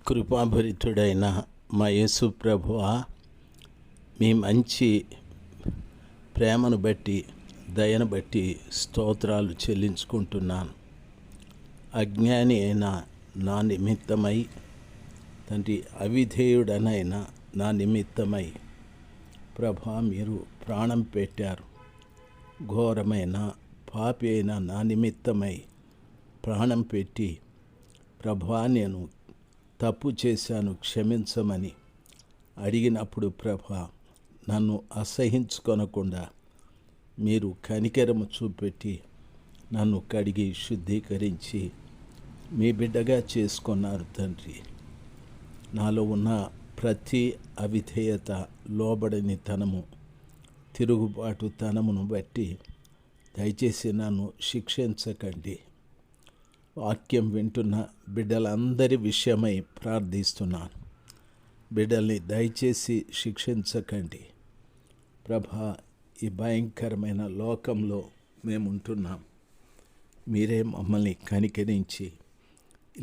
కృపాభరితుడైన మా యేసు ప్రభువా, మీ మంచి ప్రేమను బట్టి, దయను బట్టి స్తోత్రాలు చెల్లించుకుంటున్నాను. అజ్ఞాని అయిన నా నిమిత్తమై, తండ్రి అవిధేయుడనైన నా నిమిత్తమై ప్రభా మీరు ప్రాణం పెట్టారు. ఘోరమైన పాపి అయిన నా నిమిత్తమై ప్రాణం పెట్టి, ప్రభా నేను తప్పు చేశాను క్షమించమని అడిగినప్పుడు ప్రభా నన్ను అసహించుకొనకుండా మీరు కనికరము చూపెట్టి నన్ను కడిగి శుద్ధీకరించి మీ బిడ్డగా చేసుకున్నారు తండ్రి. నాలో ఉన్న ప్రతి అవిధేయత, లోబడని తనము, తిరుగుబాటు తనమును బట్టి దయచేసి నన్ను శిక్షించకండి. వాక్యం వింటున్న బిడ్డలందరి విషయమై ప్రార్థిస్తున్నాను. బిడ్డల్ని దయచేసి శిక్షించకండి ప్రభా. ఈ భయంకరమైన లోకంలో మేముంటున్నాం. మీరే మమ్మల్ని కనికరించి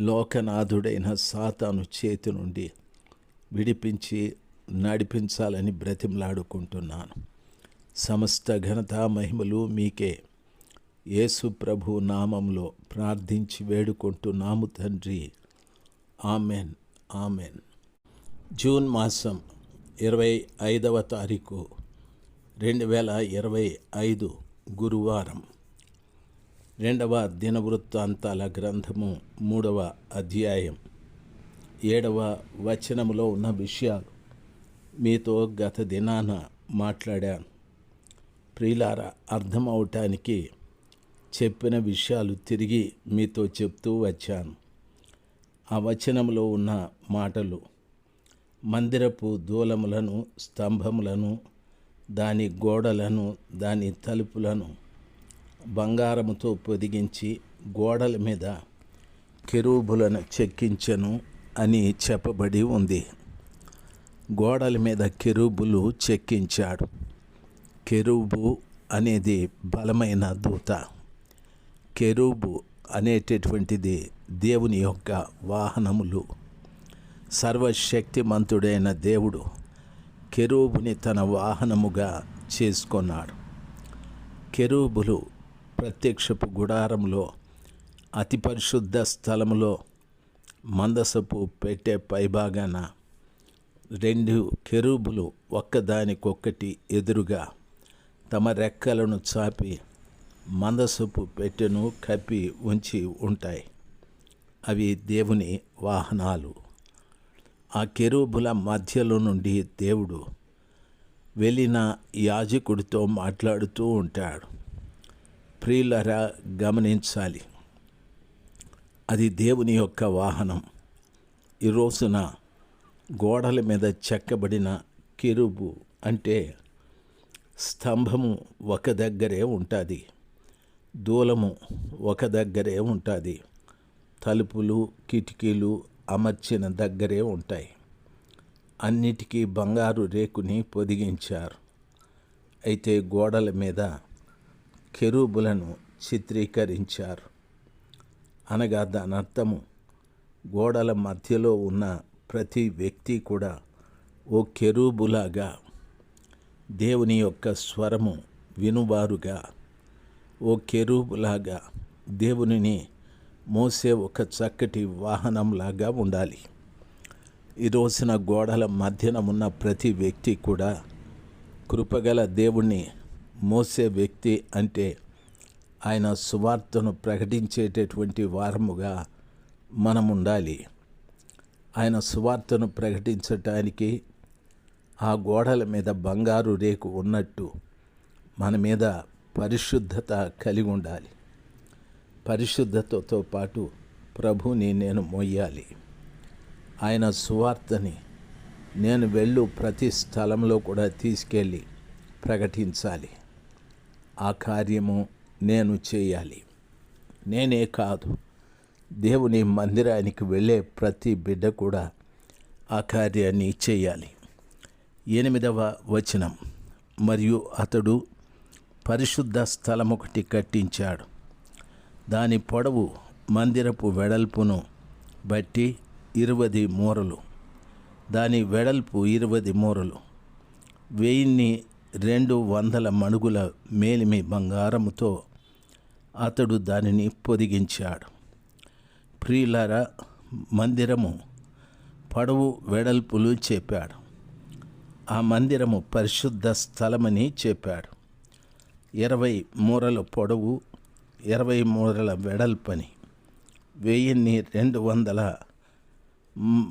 లోకనాథుడైన సాతాను చేతి నుండి విడిపించి నడిపించాలని బ్రతిమలాడుకుంటున్నాను. సమస్త ఘనత మహిమలు మీకే యేసు ప్రభు నామంలో ప్రార్థించి వేడుకుంటున్నాము తండ్రి. Amen, amen. జూన్ మాసం 25వ తారీఖు 2025 గురువారం. 2వ దినవృత్తాంతాల గ్రంథము 3వ అధ్యాయం 7వ వచనములో ఉన్న విషయాలు మీతో గత దినాన మాట్లాడాను. ప్రియులారా, అర్థం అవటానికి చెప్పిన విషయాలు తిరిగి మీతో చెప్తూ వచ్చాను. ఆ వచనంలో ఉన్న మాటలు: మందిరపు దూలములను, స్తంభములను, దాని గోడలను, దాని తలుపులను బంగారముతో పొదిగించి గోడల మీద కెరూబులను చెక్కించెను అని చెప్పబడి ఉంది. గోడల మీద కెరూబులు చెక్కించాడు. కెరూబు అనేది బలమైన దూత. కెరూబు అనేటటువంటిది దేవుని యొక్క వాహనములు. సర్వశక్తిమంతుడైన దేవుడు కెరూబుని తన వాహనముగా చేసుకున్నాడు. కెరూబులు ప్రత్యక్షపు గుడారంలో, అతి పరిశుద్ధ స్థలములో మందసపు పెట్టే పైభాగాన 2 కెరూబులు ఒక్కదానికొక్కటి ఎదురుగా తమ రెక్కలను చాపి మందసపు పెట్టెను కప్పి ఉంచి ఉంటాయి. అవి దేవుని వాహనాలు. ఆ కెరూబుల మధ్యలో నుండి దేవుడు వెళ్ళిన యాజకుడితో మాట్లాడుతూ ఉంటాడు. ప్రియులరా, గమనించాలి, అది దేవుని యొక్క వాహనం. ఈ రోజున గోడల మీద చెక్కబడిన కెరూబు అంటే స్తంభము ఒక దగ్గరే ఉంటుంది, దూలము ఒక దగ్గరే ఉంటుంది, తలుపులు కిటికీలు అమర్చిన దగ్గరే ఉంటాయి. అన్నిటికీ బంగారు రేకుని పొదిగించారు. అయితే గోడల మీద కెరూబులను చిత్రీకరించారు. అనగా దాని అర్థము, గోడల మధ్యలో ఉన్న ప్రతి వ్యక్తి కూడా ఓ కెరూబులాగా దేవుని యొక్క స్వరము వినువారుగా, ఓ కెరూబులాగా దేవునిని మోసే ఒక చక్కటి వాహనంలాగా ఉండాలి. ఈ రోజున గోడల మధ్యన ఉన్న ప్రతి వ్యక్తి కూడా కృపగల దేవుణ్ణి మోసే వ్యక్తి. అంటే ఆయన సువార్తను ప్రకటించేటటువంటి వారముగా మనం ఉండాలి. ఆయన సువార్తను ప్రకటించటానికి ఆ గోడల మీద బంగారు రేకు ఉన్నట్టు మన మీద పరిశుద్ధత కలిగి ఉండాలి. పరిశుద్ధతతో పాటు ప్రభుని నేను మోయాలి. ఆయన సువార్తని నేను వెళ్ళు ప్రతి స్థలంలో కూడా తీసుకెళ్ళి ప్రకటించాలి. ఆ కార్యము నేను చేయాలి. నేనే కాదు, దేవుని మందిరానికి వెళ్ళే ప్రతి బిడ్డ కూడా ఆ కార్యాన్ని చేయాలి. 8వ వచనం: మరియు అతడు పరిశుద్ధ స్థలం ఒకటి కట్టించాడు. దాని పొడవు మందిరపు వెడల్పును బట్టి 20 మూరలు, దాని వెడల్పు 20 మూరలు, 1200 మణుగుల మేలిమి బంగారముతో అతడు దానిని పొదిగించాడు. ప్రియులారా, మందిరము పొడవు వెడల్పులు చెప్పాడు. ఆ మందిరము పరిశుద్ధ స్థలమని చెప్పాడు. 20 మూరల పొడవు, 20 మూరల వెడల్పని, 1200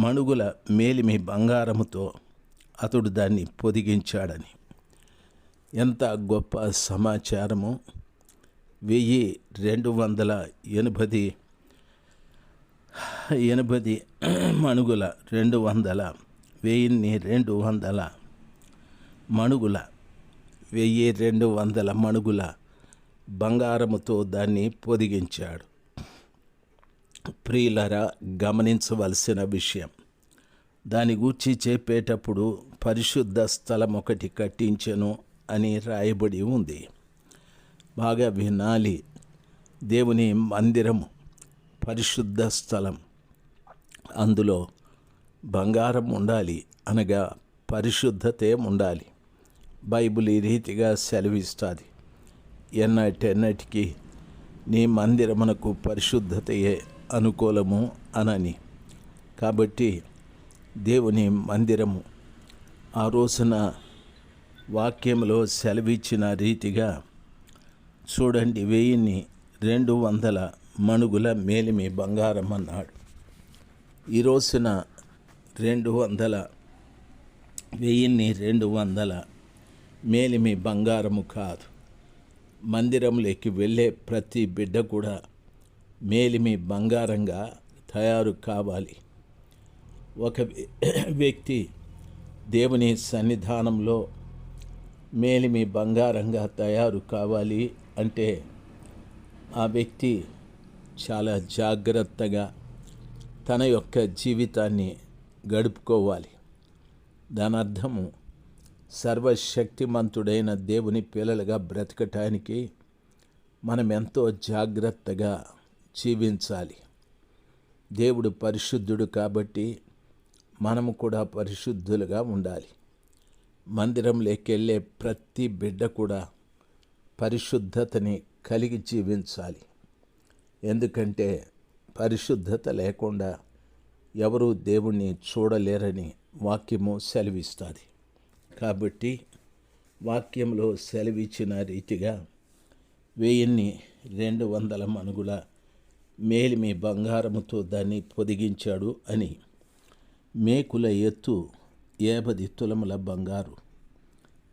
మణుగుల మేలిమి బంగారముతో అతడు దాన్ని పొదిగించాడని. ఎంత గొప్ప సమాచారము! 1280 మణుగుల 1200 మణుగుల 1200 మణుగుల బంగారముతో దాన్ని పొదిగించాడు. ప్రియులరా, గమనించవలసిన విషయం, దాని గూర్చి చెప్పేటప్పుడు పరిశుద్ధ స్థలం ఒకటి కట్టించెను అని రాయబడి ఉంది. బాగా వినాలి. దేవుని మందిరము పరిశుద్ధ స్థలం, అందులో బంగారం ఉండాలి, అనగా పరిశుద్ధతే ఉండాలి. బైబిల్ ఈ రీతిగా సెలవిస్తుంది, ఎన్నటికి నీ మందిరమునకు పరిశుద్ధతయే అనుకూలము అనని. కాబట్టి దేవుని మందిరము ఆ రోజున వాక్యంలో సెలవిచ్చిన రీతిగా చూడండి, 1200 మణుగుల మేలిమి బంగారం అన్నాడు. ఈ రోజున 1200 మేలిమి బంగారము కాదు. మందిరంలోకి వెళ్ళే ప్రతి బిడ్డ కూడా మేలిమి బంగారంగా తయారు కావాలి. ఒక వ్యక్తి దేవుని సన్నిధానంలో మేలిమి బంగారంగా తయారు కావాలి అంటే ఆ వ్యక్తి చాలా జాగ్రత్తగా తన యొక్క జీవితాన్ని గడుపుకోవాలి. దాని అర్థము, సర్వశక్తిమంతుడైన దేవుని పిల్లలుగా బ్రతకటానికి మనం ఎంతో జాగ్రత్తగా జీవించాలి. దేవుడు పరిశుద్ధుడు కాబట్టి మనము కూడా పరిశుద్ధులుగా ఉండాలి. మందిరంలోకి వెళ్ళే ప్రతి బిడ్డ కూడా పరిశుద్ధతని కలిగి జీవించాలి. ఎందుకంటే పరిశుద్ధత లేకుండా ఎవరూ దేవుణ్ణి చూడలేరని వాక్యము సెలవిస్తుంది. కాబట్టి వాక్యంలో సెలవిచ్చిన రీతిగా 1200 మణుగుల మేలిమి బంగారముతో దాన్ని పొదిగించాడు అని. మేకుల ఎత్తు 50 తులముల బంగారు,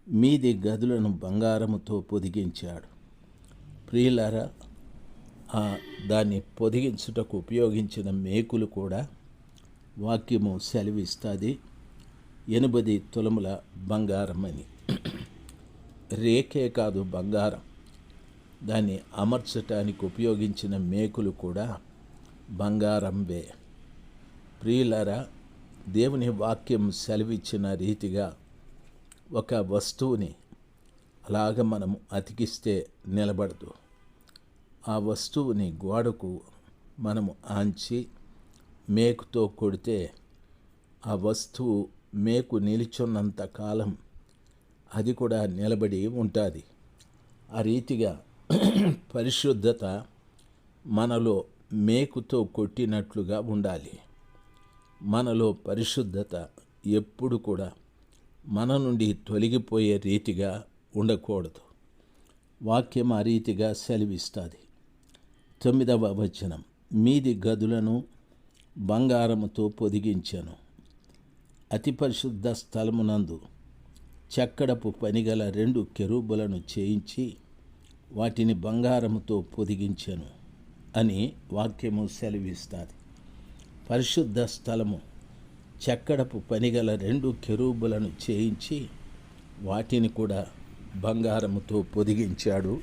మీది గదులను బంగారముతో పొదిగించాడు. ప్రియులారా, దాన్ని పొదిగించుటకు ఉపయోగించిన మేకులు కూడా వాక్యము సెలవిస్తుంది 80 తులముల బంగారం అని. రేకే కాదు బంగారం, దాన్ని అమర్చటానికి ఉపయోగించిన మేకులు కూడా బంగారంవే. ప్రియులారా, దేవుని వాక్యం సెలవిచ్చిన రీతిగా ఒక వస్తువుని అలాగ మనం అతికిస్తే నిలబడదు. ఆ వస్తువుని గోడకు మనము ఆంచి మేకుతో కొడితే ఆ వస్తువు మేకు నిలిచున్నంత కాలం అది కూడా నిలబడి ఉంటుంది. ఆ రీతిగా పరిశుద్ధత మనలో మేకుతో కొట్టినట్లుగా ఉండాలి. మనలో పరిశుద్ధత ఎప్పుడు కూడా మన నుండి తొలగిపోయే రీతిగా ఉండకూడదు. వాక్యం ఆ రీతిగా సెలవిస్తుంది. 9వ వచనం, మీది గదులను బంగారముతో పొదిగించెను. అతి పరిశుద్ధ స్థలమునందు చక్కడపు పనిగల 2 కెరూబులను చేయించి వాటిని బంగారముతో పొదిగించెను అని వాక్యము సెలవిస్తుంది. పరిశుద్ధ స్థలము చక్కడపు పనిగల 2 కెరూబులను చేయించి వాటిని కూడా బంగారముతో పొదిగించాడు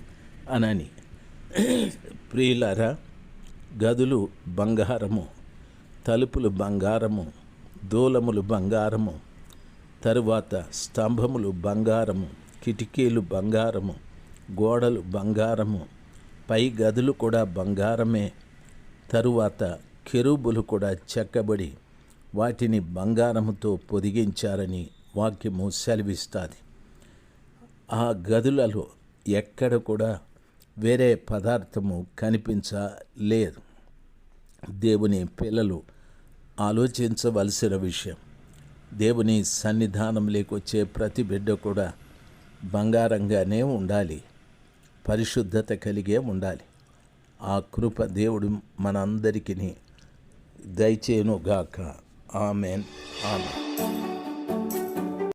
అనని. ప్రియులారా, గదులు బంగారము, తలుపులు బంగారము, దూలములు బంగారము, తరువాత స్తంభములు బంగారము, కిటికీలు బంగారము, గోడలు బంగారము, పై గదులు కూడా బంగారమే. తరువాత కెరూబులు కూడా చెక్కబడి వాటిని బంగారముతో పొదిగించారని వాక్యము సెలవిస్తుంది. ఆ గదులలో ఎక్కడ కూడా వేరే పదార్థము కనిపించలేదు. దేవుని పిల్లలు ఆలోచించవలసిన విషయం, దేవుని సన్నిధానంలోకి వచ్చే ప్రతి బిడ్డ కూడా బంగారంగానే ఉండాలి, పరిశుద్ధత కలిగే ఉండాలి. ఆ కృప దేవుడు మనందరికీ దయచేయునుగాక. Amen, amen.